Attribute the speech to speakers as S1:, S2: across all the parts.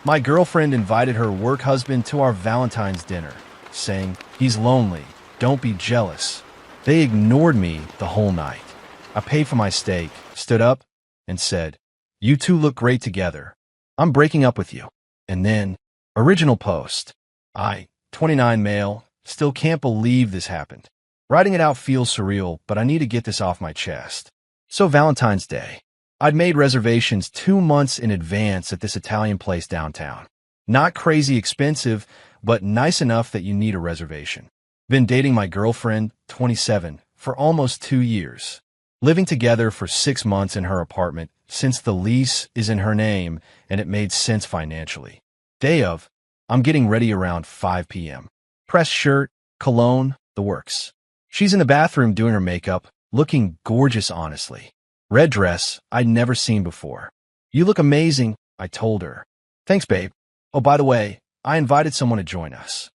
S1: My girlfriend invited her work husband to our Valentine's dinner, saying, "He's lonely, don't be jealous." They ignored me the whole night. I paid for my steak, stood up, and said, "You two look great together. I'm breaking up with you." And then, original post. 29 male, still can't believe this happened. Writing it out feels surreal, but I need to get this off my chest. So Valentine's Day. I'd made reservations 2 months in advance at this Italian place downtown. Not crazy expensive, but nice enough that you need a reservation. Been dating my girlfriend, 27, for almost 2 years. Living together for 6 months in her apartment since the lease is in her name and it made sense financially. Day of, I'm getting ready around 5 p.m. Pressed shirt, cologne, the works. She's in the bathroom doing her makeup, looking gorgeous honestly. Red dress I'd never seen before. "You look amazing," I told her. "Thanks, babe. Oh, by the way, I invited someone to join us."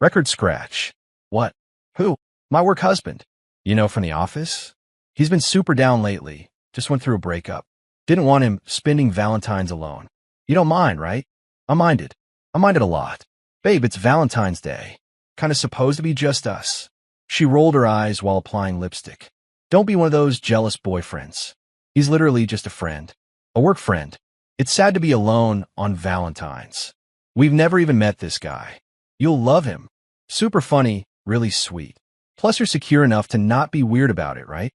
S1: Record scratch. "What? Who?" "My work husband. You know, from the office? He's been super down lately. Just went through a breakup. Didn't want him spending Valentine's alone. You don't mind, right?" I minded. I minded a lot. "Babe, it's Valentine's Day. Kinda supposed to be just us." She rolled her eyes while applying lipstick. "Don't be one of those jealous boyfriends. He's literally just a friend. A work friend. It's sad to be alone on Valentine's. We've never even met this guy. You'll love him. Super funny, really sweet. Plus you're secure enough to not be weird about it, right?"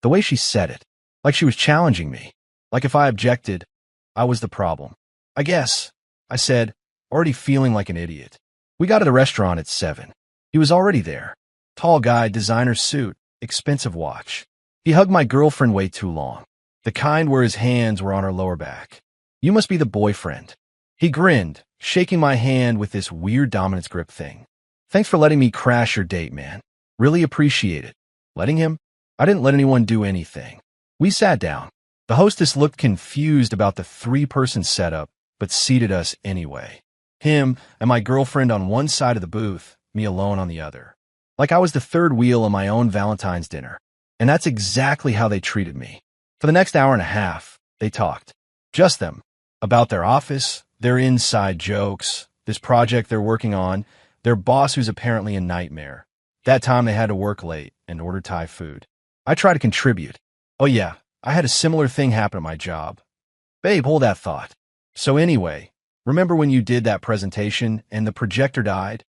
S1: The way she said it, like she was challenging me. Like if I objected, I was the problem. "I guess," I said, already feeling like an idiot. We got to the restaurant at 7. He was already there. Tall guy, designer suit, expensive watch. He hugged my girlfriend way too long. The kind where his hands were on her lower back. "You must be the boyfriend." He grinned, shaking my hand with this weird dominance grip thing. "Thanks for letting me crash your date, man. Really appreciate it." Letting him? I didn't let anyone do anything. We sat down. The hostess looked confused about the 3-person setup, but seated us anyway. Him and my girlfriend on one side of the booth, me alone on the other. Like I was the third wheel on my own Valentine's dinner. And that's exactly how they treated me. For the next hour and a half, they talked. Just them. About their office, their inside jokes, this project they're working on, their boss who's apparently a nightmare. That time they had to work late and order Thai food. I try to contribute. "Oh yeah, I had a similar thing happen at my job." "Babe, hold that thought. So anyway, remember when you did that presentation and the projector died?"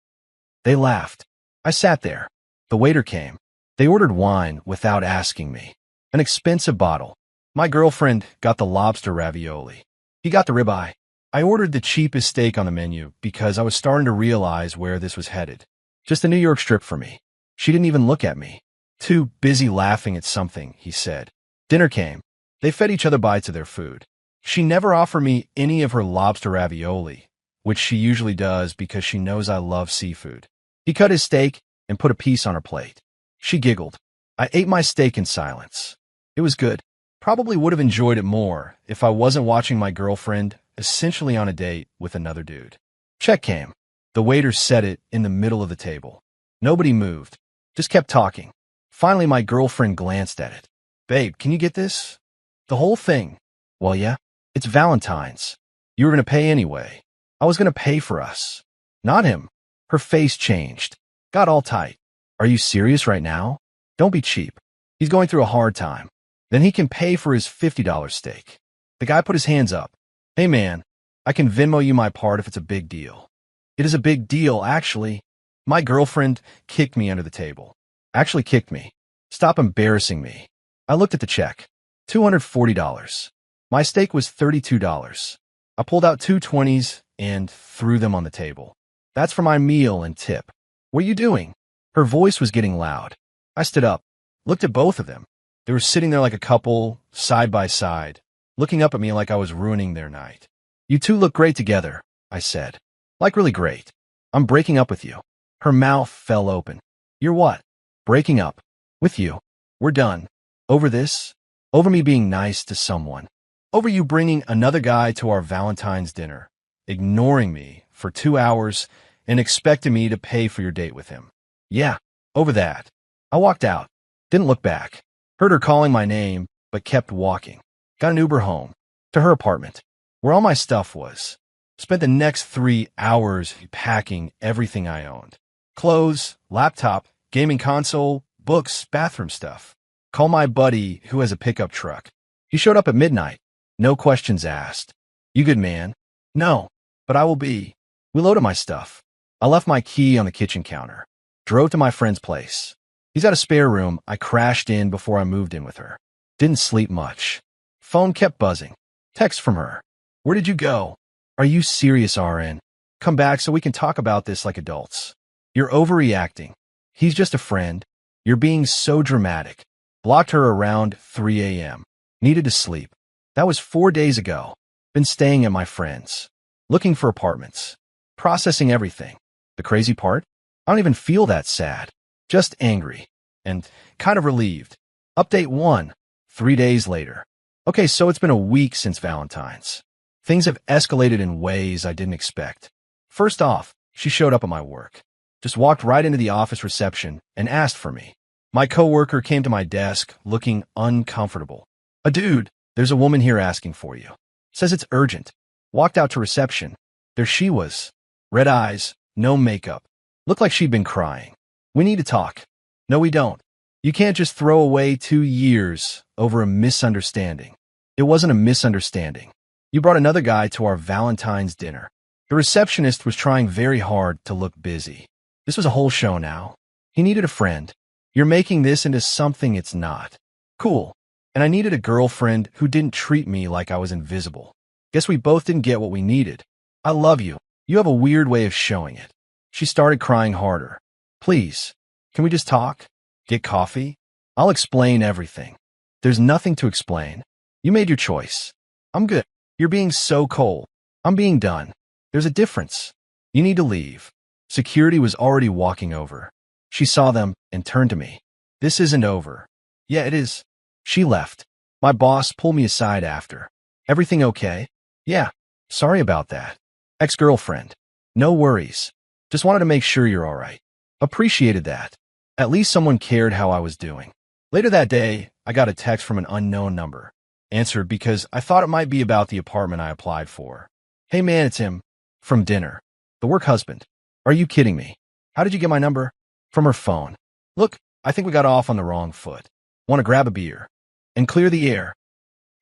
S1: They laughed. I sat there. The waiter came. They ordered wine without asking me. An expensive bottle. My girlfriend got the lobster ravioli. He got the ribeye. I ordered the cheapest steak on the menu because I was starting to realize where this was headed. Just a New York strip for me. She didn't even look at me. "Too busy laughing at something," he said. Dinner came. They fed each other bites of their food. She never offered me any of her lobster ravioli, which she usually does because she knows I love seafood. He cut his steak and put a piece on her plate. She giggled. I ate my steak in silence. It was good. Probably would have enjoyed it more if I wasn't watching my girlfriend essentially on a date with another dude. Check came. The waiter set it in the middle of the table. Nobody moved. Just kept talking. Finally, my girlfriend glanced at it. "Babe, can you get this?" "The whole thing?" "Well, yeah. It's Valentine's. You were going to pay anyway." "I was going to pay for us." "Not him." Her face changed. Got all tight. "Are you serious right now? Don't be cheap. He's going through a hard time. Then he can pay for his $50 steak." The guy put his hands up. "Hey man, I can Venmo you my part if it's a big deal." "It is a big deal, actually." My girlfriend kicked me under the table. Actually kicked me. "Stop embarrassing me." I looked at the check. $240. My steak was $32. I pulled out 2 20s and threw them on the table. "That's for my meal and tip." "What are you doing?" Her voice was getting loud. I stood up, looked at both of them. They were sitting there like a couple, side by side, looking up at me like I was ruining their night. "You two look great together," I said. "Like really great. I'm breaking up with you." Her mouth fell open. "You're what?" "Breaking up. With you. We're done." "Over this?" "Over me being nice to someone. Over you bringing another guy to our Valentine's dinner, ignoring me for 2 hours and expecting me to pay for your date with him." "Yeah, over that." I walked out. Didn't look back. Heard her calling my name, but kept walking. Got an Uber home. To her apartment. Where all my stuff was. Spent the next 3 hours packing everything I owned. Clothes, laptop, gaming console, books, bathroom stuff. Call my buddy who has a pickup truck. He showed up at midnight. No questions asked. You good, man? No, but I will be. We loaded my stuff. I left my key on the kitchen counter. Drove to my friend's place. He's got a spare room. I crashed in before I moved in with her. Didn't sleep much. Phone kept buzzing. Text from her. Where did you go? Are you serious, RN? Come back so we can talk about this like adults. You're overreacting. He's just a friend. You're being so dramatic. Blocked her around 3 a.m. Needed to sleep. That was 4 days ago. Been staying at my friend's. Looking for apartments. Processing everything. The crazy part? I don't even feel that sad. Just angry. And kind of relieved. Update 1. 3 days later. Okay, so it's been a week since Valentine's. Things have escalated in ways I didn't expect. First off, she showed up at my work. Just walked right into the office reception and asked for me. My coworker came to my desk looking uncomfortable. Dude, there's a woman here asking for you. Says it's urgent. Walked out to reception. There she was. Red eyes, no makeup. Looked like she'd been crying. We need to talk. No, we don't. You can't just throw away 2 years over a misunderstanding. It wasn't a misunderstanding. You brought another guy to our Valentine's dinner. The receptionist was trying very hard to look busy. This was a whole show now. He needed a friend. You're making this into something it's not. Cool. And I needed a girlfriend who didn't treat me like I was invisible. Guess we both didn't get what we needed. I love you. You have a weird way of showing it. She started crying harder. Please, can we just talk? Get coffee? I'll explain everything. There's nothing to explain. You made your choice. I'm good. You're being so cold. I'm being done. There's a difference. You need to leave. Security was already walking over. She saw them and turned to me. This isn't over. Yeah, it is. She left. My boss pulled me aside after. Everything okay? Yeah. Sorry about that. Ex-girlfriend. No worries. Just wanted to make sure you're all right. Appreciated that. At least someone cared how I was doing. Later that day, I got a text from an unknown number. Answered because I thought it might be about the apartment I applied for. Hey man, it's him. From dinner. The work husband. Are you kidding me? How did you get my number? From her phone. Look, I think we got off on the wrong foot. Want to grab a beer? And clear the air?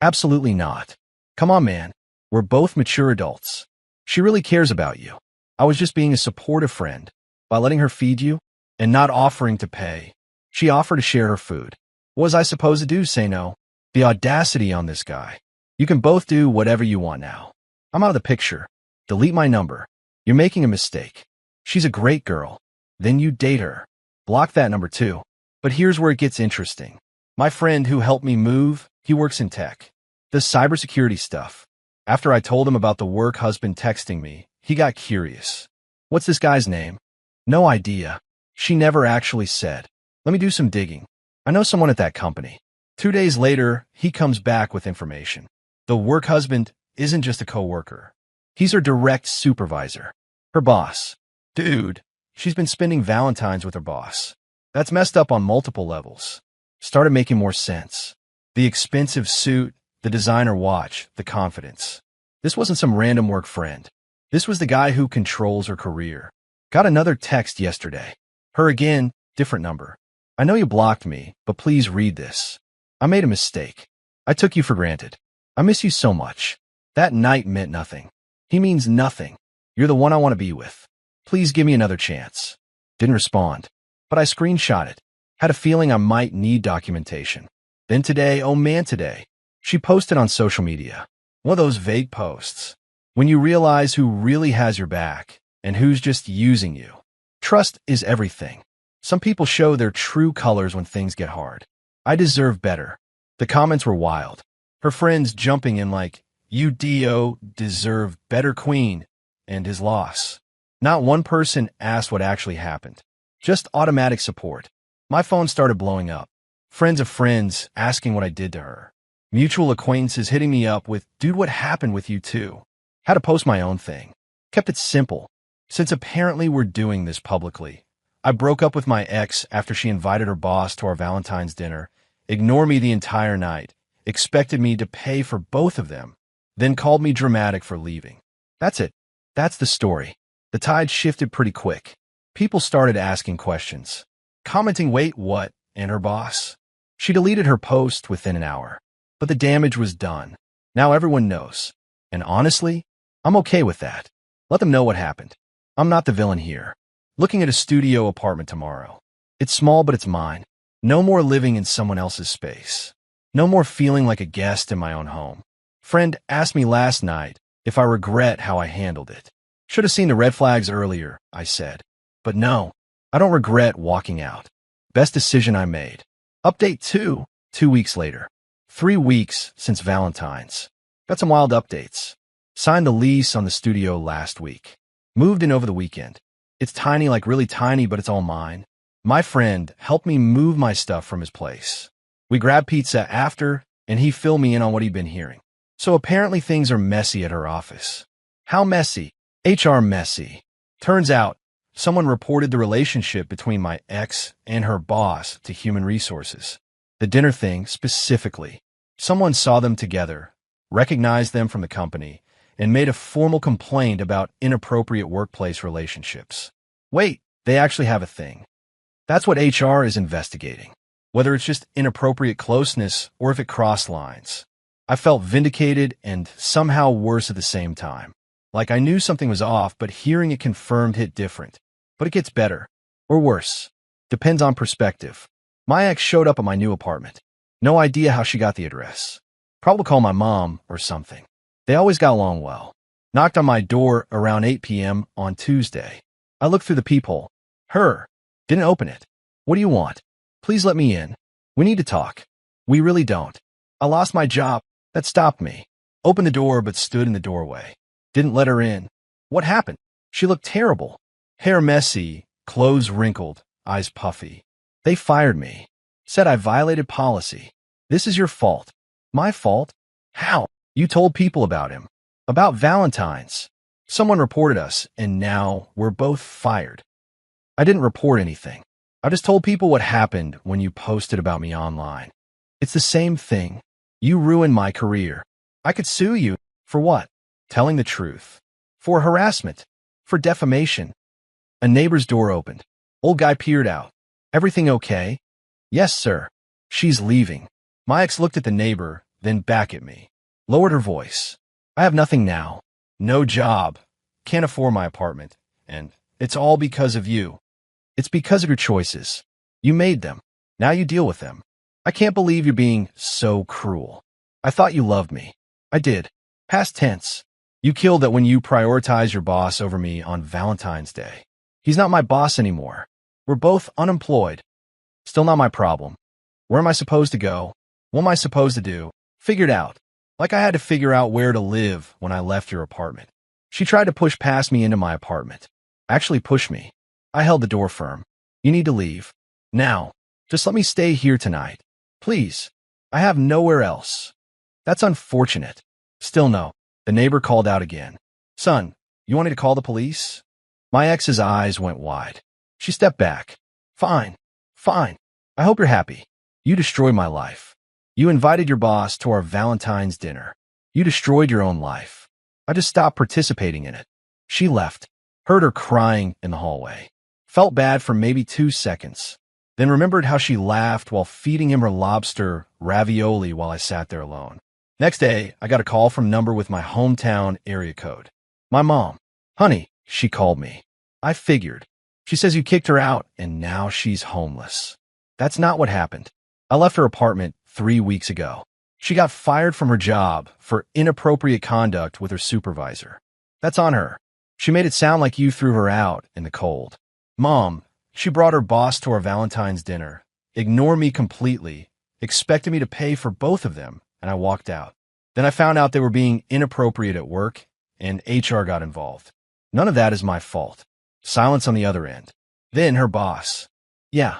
S1: Absolutely not. Come on, man. We're both mature adults. She really cares about you. I was just being a supportive friend by letting her feed you and not offering to pay. She offered to share her food. What was I supposed to do? Say no? The audacity on this guy. You can both do whatever you want now. I'm out of the picture. Delete my number. You're making a mistake. She's a great girl. Then you date her. Block that number too. But here's where it gets interesting. My friend who helped me move, he works in tech. Does cybersecurity stuff. After I told him about the work husband texting me, he got curious. What's this guy's name? No idea. She never actually said. Let me do some digging. I know someone at that company. 2 days later, he comes back with information. The work husband isn't just a coworker. He's her direct supervisor. Her boss. Dude, she's been spending Valentine's with her boss. That's messed up on multiple levels. Started making more sense. The expensive suit, the designer watch, the confidence. This wasn't some random work friend. This was the guy who controls her career. Got another text yesterday. Her again, different number. I know you blocked me, but please read this. I made a mistake. I took you for granted. I miss you so much. That night meant nothing. He means nothing. You're the one I want to be with. Please give me another chance. Didn't respond. But I screenshot it. Had a feeling I might need documentation. Then today, oh man today, she posted on social media. One of those vague posts. When you realize who really has your back and who's just using you. Trust is everything. Some people show their true colors when things get hard. I deserve better. The comments were wild. Her friends jumping in like, you do deserve better queen, and his loss. Not one person asked what actually happened. Just automatic support. My phone started blowing up. Friends of friends asking what I did to her. Mutual acquaintances hitting me up with, dude, what happened with you too? Had to post my own thing. Kept it simple. Since apparently we're doing this publicly, I broke up with my ex after she invited her boss to our Valentine's dinner, ignored me the entire night, expected me to pay for both of them, then called me dramatic for leaving. That's it. That's the story. The tide shifted pretty quick. People started asking questions, commenting, "Wait, what?" and her boss. She deleted her post within an hour. But the damage was done. Now everyone knows. And honestly, I'm okay with that. Let them know what happened. I'm not the villain here. Looking at a studio apartment tomorrow. It's small, but it's mine. No more living in someone else's space. No more feeling like a guest in my own home. Friend asked me last night if I regret how I handled it. Should have seen the red flags earlier, I said. But no, I don't regret walking out. Best decision I made. Update 2, 2 weeks later. 3 weeks since Valentine's. Got some wild updates. Signed the lease on the studio last week. Moved in over the weekend. It's tiny, like really tiny, but it's all mine. My friend helped me move my stuff from his place. We grabbed pizza after, and he filled me in on what he'd been hearing. So apparently things are messy at her office. How messy? HR messy. Turns out, someone reported the relationship between my ex and her boss to human resources. The dinner thing specifically. Someone saw them together, recognized them from the company, and made a formal complaint about inappropriate workplace relationships. Wait, they actually have a thing. That's what HR is investigating. Whether it's just inappropriate closeness or if it crossed lines. I felt vindicated and somehow worse at the same time. Like I knew something was off, but hearing it confirmed hit different. But it gets better. Or worse. Depends on perspective. My ex showed up at my new apartment. No idea how she got the address. Probably called my mom or something. They always got along well. Knocked on my door around 8 p.m. on Tuesday. I looked through the peephole. Her. Didn't open it. What do you want? Please let me in. We need to talk. We really don't. I lost my job. That stopped me. Opened the door but stood in the doorway. Didn't let her in. What happened? She looked terrible. Hair messy, clothes wrinkled, eyes puffy. They fired me. Said I violated policy. This is your fault. My fault? How? You told people about him. About Valentine's. Someone reported us, and now we're both fired. I didn't report anything. I just told people what happened when you posted about me online. It's the same thing. You ruined my career. I could sue you. For what? Telling the truth. For harassment. For defamation. A neighbor's door opened. Old guy peered out. Everything okay? Yes, sir. She's leaving. My ex looked at the neighbor, then back at me. Lowered her voice. I have nothing now. No job. Can't afford my apartment. And it's all because of you. It's because of your choices. You made them. Now you deal with them. I can't believe you're being so cruel. I thought you loved me. I did. Past tense. You killed that when you prioritize your boss over me on Valentine's Day. He's not my boss anymore. We're both unemployed. Still not my problem. Where am I supposed to go? What am I supposed to do? Figured out. Like I had to figure out where to live when I left your apartment. She tried to push past me into my apartment. Actually pushed me. I held the door firm. You need to leave. Now. Just let me stay here tonight. Please. I have nowhere else. That's unfortunate. Still no. The neighbor called out again. Son, you want me to call the police? My ex's eyes went wide. She stepped back. Fine. Fine. I hope you're happy. You destroyed my life. You invited your boss to our Valentine's dinner. You destroyed your own life. I just stopped participating in it. She left. Heard her crying in the hallway. Felt bad for maybe 2 seconds. Then remembered how she laughed while feeding him her lobster ravioli while I sat there alone. Next day, I got a call from number with my hometown area code. My mom. Honey, she called me. I figured. She says you kicked her out and now she's homeless. That's not what happened. I left her apartment 3 weeks ago. She got fired from her job for inappropriate conduct with her supervisor. That's on her. She made it sound like you threw her out in the cold. Mom, she brought her boss to our Valentine's dinner, ignored me completely, expected me to pay for both of them, and I walked out. Then I found out they were being inappropriate at work, and HR got involved. None of that is my fault. Silence on the other end. Then her boss. Yeah.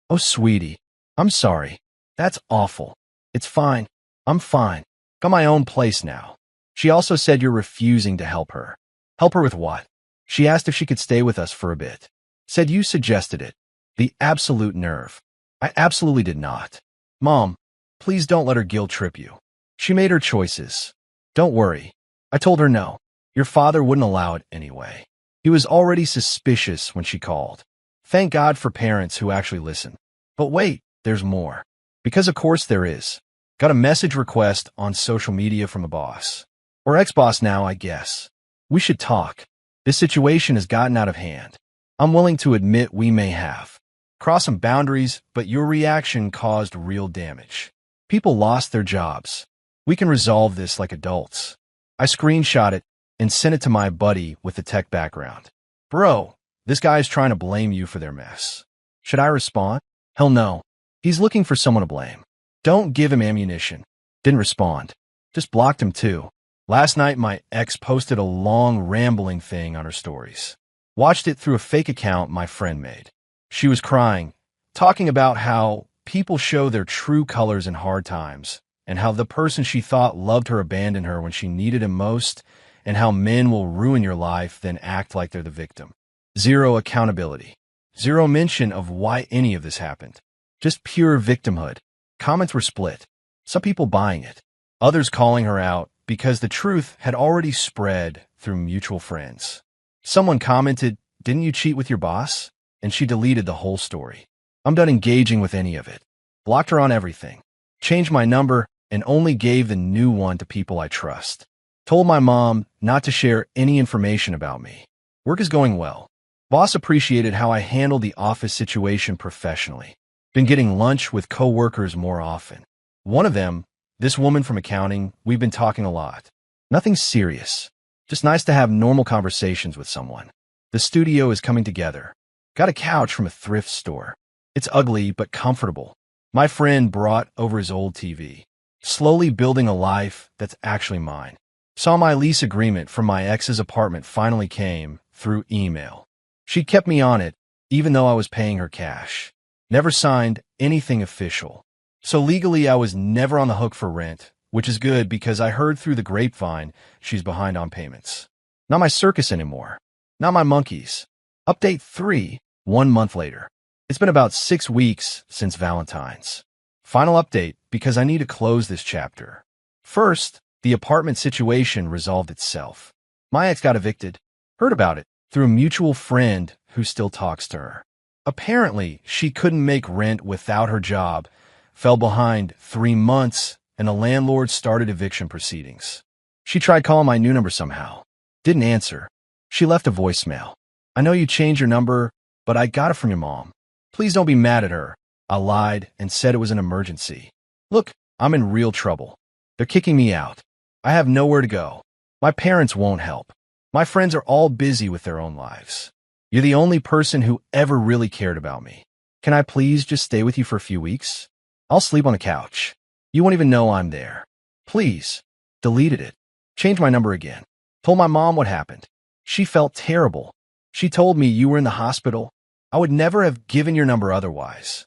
S1: Oh, sweetie. I'm sorry. That's awful. It's fine. I'm fine. Got my own place now. She also said you're refusing to help her. Help her with what? She asked if she could stay with us for a bit. Said you suggested it. The absolute nerve. I absolutely did not. Mom, please don't let her guilt trip you. She made her choices. Don't worry. I told her no. Your father wouldn't allow it anyway. He was already suspicious when she called. Thank God for parents who actually listen. But wait, there's more. Because of course there is. Got a message request on social media from a boss. Or ex-boss now, I guess. We should talk. This situation has gotten out of hand. I'm willing to admit we may have crossed some boundaries, but your reaction caused real damage. People lost their jobs. We can resolve this like adults. I screenshot it and sent it to my buddy with the tech background. Bro, this guy is trying to blame you for their mess. Should I respond? Hell no. He's looking for someone to blame. Don't give him ammunition. Didn't respond. Just blocked him too. Last night, my ex posted a long, rambling thing on her stories. Watched it through a fake account my friend made. She was crying, talking about how people show their true colors in hard times, and how the person she thought loved her abandoned her when she needed him most, and how men will ruin your life then act like they're the victim. Zero accountability. Zero mention of why any of this happened. Just pure victimhood. Comments were split. Some people buying it. Others calling her out because the truth had already spread through mutual friends. Someone commented, "Didn't you cheat with your boss?" And she deleted the whole story. I'm done engaging with any of it. Blocked her on everything. Changed my number and only gave the new one to people I trust. Told my mom not to share any information about me. Work is going well. Boss appreciated how I handled the office situation professionally. Been getting lunch with coworkers more often. One of them, this woman from accounting, we've been talking a lot. Nothing serious. Just nice to have normal conversations with someone. The studio is coming together. Got a couch from a thrift store. It's ugly but comfortable. My friend brought over his old TV. Slowly building a life that's actually mine. Saw my lease agreement from my ex's apartment finally came through email. She kept me on it, even though I was paying her cash. Never signed anything official. So legally I was never on the hook for rent, which is good because I heard through the grapevine she's behind on payments. Not my circus anymore. Not my monkeys. Update 3, 1 month later. It's been about 6 weeks since Valentine's. Final update because I need to close this chapter. First, the apartment situation resolved itself. My ex got evicted. Heard about it through a mutual friend who still talks to her. Apparently, she couldn't make rent without her job, fell behind 3 months, and the landlord started eviction proceedings. She tried calling my new number somehow. Didn't answer. She left a voicemail. I know you changed your number, but I got it from your mom. Please don't be mad at her. I lied and said it was an emergency. Look, I'm in real trouble. They're kicking me out. I have nowhere to go. My parents won't help. My friends are all busy with their own lives. You're the only person who ever really cared about me. Can I please just stay with you for a few weeks? I'll sleep on the couch. You won't even know I'm there. Please. Deleted it. Changed my number again. Told my mom what happened. She felt terrible. She told me you were in the hospital. I would never have given your number otherwise.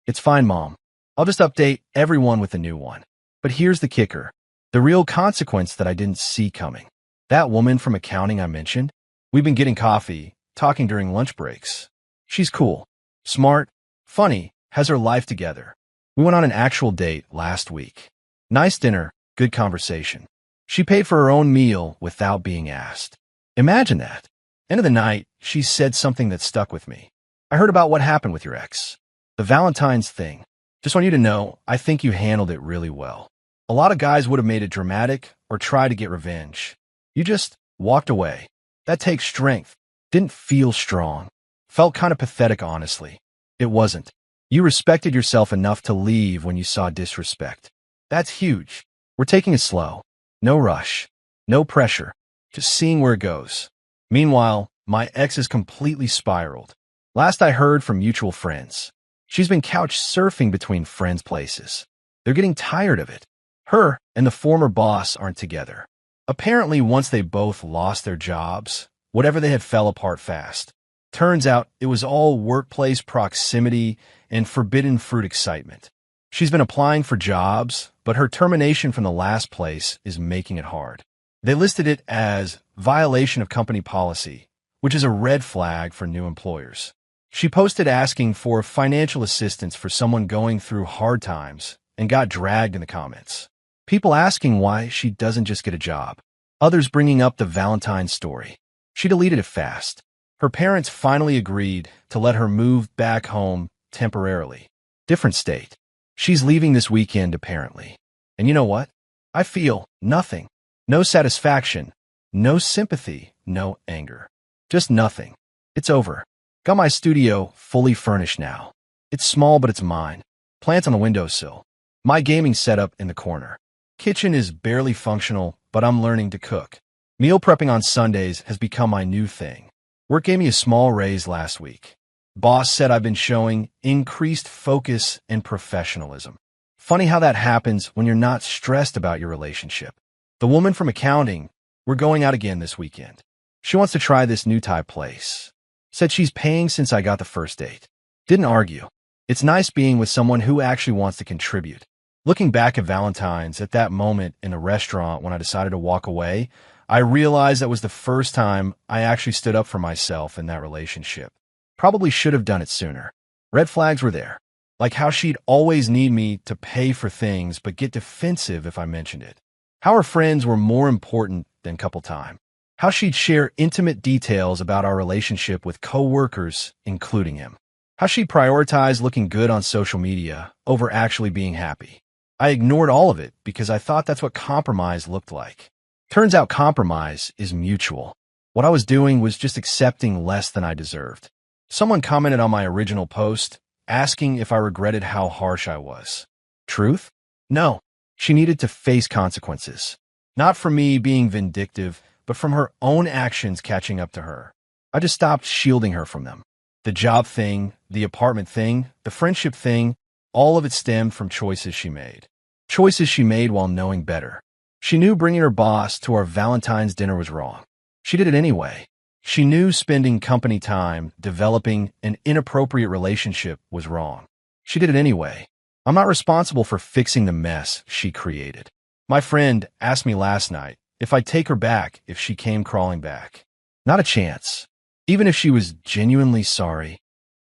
S1: It's fine, Mom. I'll just update everyone with a new one. But here's the kicker. The real consequence that I didn't see coming. That woman from accounting I mentioned, we've been getting coffee, talking during lunch breaks. She's cool, smart, funny, has her life together. We went on an actual date last week. Nice dinner, good conversation. She paid for her own meal without being asked. Imagine that. End of the night, she said something that stuck with me. I heard about what happened with your ex. The Valentine's thing. Just want you to know, I think you handled it really well. A lot of guys would have made it dramatic or tried to get revenge. You just walked away. That takes strength. Didn't feel strong. Felt kind of pathetic, honestly. It wasn't. You respected yourself enough to leave when you saw disrespect. That's huge. We're taking it slow. No rush. No pressure. Just seeing where it goes. Meanwhile, my ex has completely spiraled. Last I heard from mutual friends. She's been couch surfing between friends' places. They're getting tired of it. Her and the former boss aren't together. Apparently, once they both lost their jobs, whatever they had fell apart fast. Turns out it was all workplace proximity and forbidden fruit excitement. She's been applying for jobs, but her termination from the last place is making it hard. They listed it as violation of company policy, which is a red flag for new employers. She posted asking for financial assistance for someone going through hard times and got dragged in the comments. People asking why she doesn't just get a job. Others bringing up the Valentine story. She deleted it fast. Her parents finally agreed to let her move back home temporarily. Different state. She's leaving this weekend, apparently. And you know what? I feel nothing. No satisfaction. No sympathy. No anger. Just nothing. It's over. Got my studio fully furnished now. It's small, but it's mine. Plants on the windowsill. My gaming setup in the corner. Kitchen is barely functional, but I'm learning to cook. Meal prepping on Sundays has become my new thing. Work gave me a small raise last week. Boss said I've been showing increased focus and professionalism. Funny how that happens when you're not stressed about your relationship. The woman from accounting, we're going out again this weekend. She wants to try this new Thai place. Said she's paying since I got the first date. Didn't argue. It's nice being with someone who actually wants to contribute. Looking back at Valentine's, at that moment in a restaurant when I decided to walk away, I realized that was the first time I actually stood up for myself in that relationship. Probably should have done it sooner. Red flags were there. Like how she'd always need me to pay for things but get defensive if I mentioned it. How her friends were more important than couple time. How she'd share intimate details about our relationship with coworkers, including him. How she'd prioritize looking good on social media over actually being happy. I ignored all of it because I thought that's what compromise looked like. Turns out compromise is mutual. What I was doing was just accepting less than I deserved. Someone commented on my original post, asking if I regretted how harsh I was. Truth? No. She needed to face consequences. Not from me being vindictive, but from her own actions catching up to her. I just stopped shielding her from them. The job thing, the apartment thing, the friendship thing, all of it stemmed from choices she made. Choices she made while knowing better. She knew bringing her boss to our Valentine's dinner was wrong. She did it anyway. She knew spending company time developing an inappropriate relationship was wrong. She did it anyway. I'm not responsible for fixing the mess she created. My friend asked me last night if I'd take her back if she came crawling back. Not a chance. Even if she was genuinely sorry.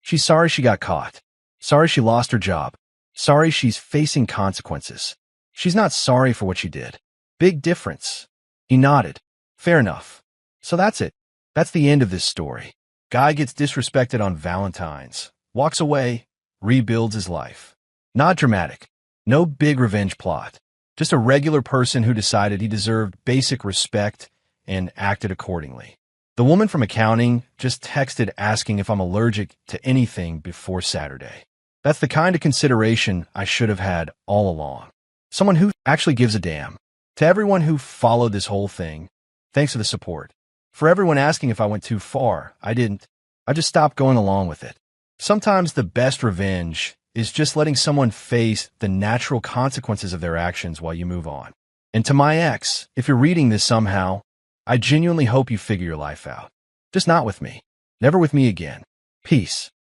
S1: She's sorry she got caught. Sorry she lost her job. Sorry she's facing consequences. She's not sorry for what she did. Big difference. He nodded. Fair enough. So that's it. That's the end of this story. Guy gets disrespected on Valentine's, walks away, rebuilds his life. Not dramatic. No big revenge plot. Just a regular person who decided he deserved basic respect and acted accordingly. The woman from accounting just texted asking if I'm allergic to anything before Saturday. That's the kind of consideration I should have had all along. Someone who actually gives a damn. To everyone who followed this whole thing, thanks for the support. For everyone asking if I went too far, I didn't. I just stopped going along with it. Sometimes the best revenge is just letting someone face the natural consequences of their actions while you move on. And to my ex, if you're reading this somehow, I genuinely hope you figure your life out. Just not with me. Never with me again. Peace.